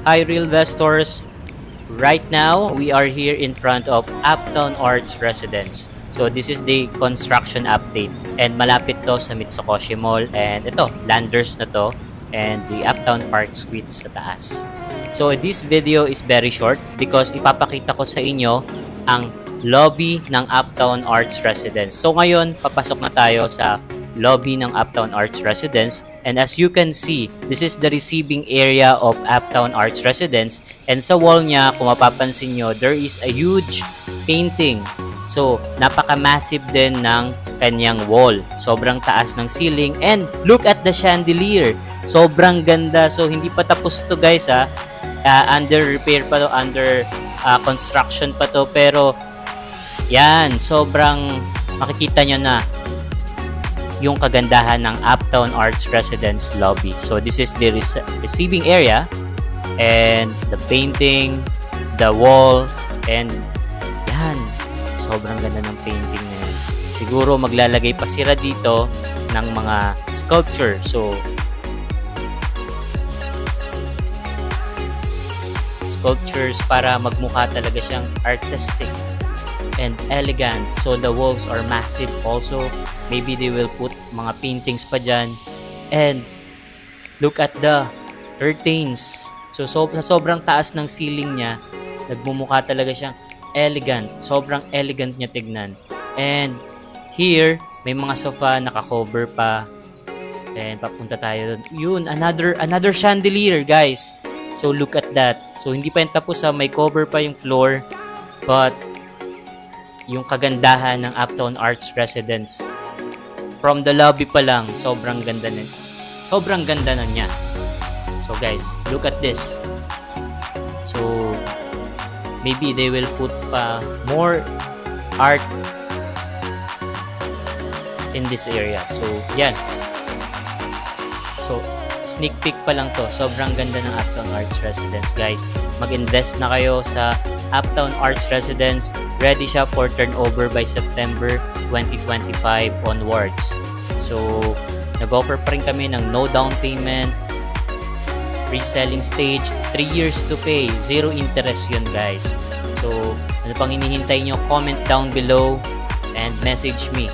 Hi Real Investors! Right now, we are here in front of Uptown Arts Residence. So this is the construction update and malapit to sa Mitsukoshi Mall and ito, landers na to and the Uptown Park Suites sa taas. So this video is very short because ipapakita ko sa inyo ang lobby ng Uptown Arts Residence. So ngayon, papasok na tayo sa lobby ng Uptown Arts Residence, and as you can see, this is the receiving area of Uptown Arts Residence, and sa wall niya, kung mapapansin nyo, there is a huge painting. So napaka-massive din ng kanyang wall, sobrang taas ng ceiling, and look at the chandelier, sobrang ganda. So hindi pa tapos to guys, under repair pa to, under construction pa to, pero yan, sobrang makikita nyo na yung kagandahan ng Uptown Arts Residence lobby. So this is the receiving area and the painting, the wall, and yan, sobrang ganda ng painting na yan. Siguro maglalagay pa sila dito ng mga sculpture. So sculptures para magmukha talaga siyang artistic and elegant. So the walls are massive also. Maybe they will put mga paintings pa dyan. And look at the curtains. So sa sobrang taas ng ceiling niya, nagmumukha talaga siyang elegant. Sobrang elegant niya tignan. And here, may mga sofa naka-cover pa. And papunta tayo doon. Yun, another chandelier, guys. So look at that. So hindi pa yung tapos, may cover pa yung floor. But yung kagandahan ng Uptown Arts Residence, from the lobby pa lang, sobrang ganda na. Sobrang ganda na niya. So guys, look at this. So maybe they will put pa more art in this area. So yan. So sneak peek pa lang to. Sobrang ganda ng Uptown Arts Residence, guys. Mag-invest na kayo sa Uptown Arts Residence. Ready siya for turnover by September 2025 onwards. So, nag-offer pa rin kami ng no down payment, pre-selling stage, 3 years to pay, 0 interest yun, guys. So, ano pang hinihintay nyo? Comment down below and message me.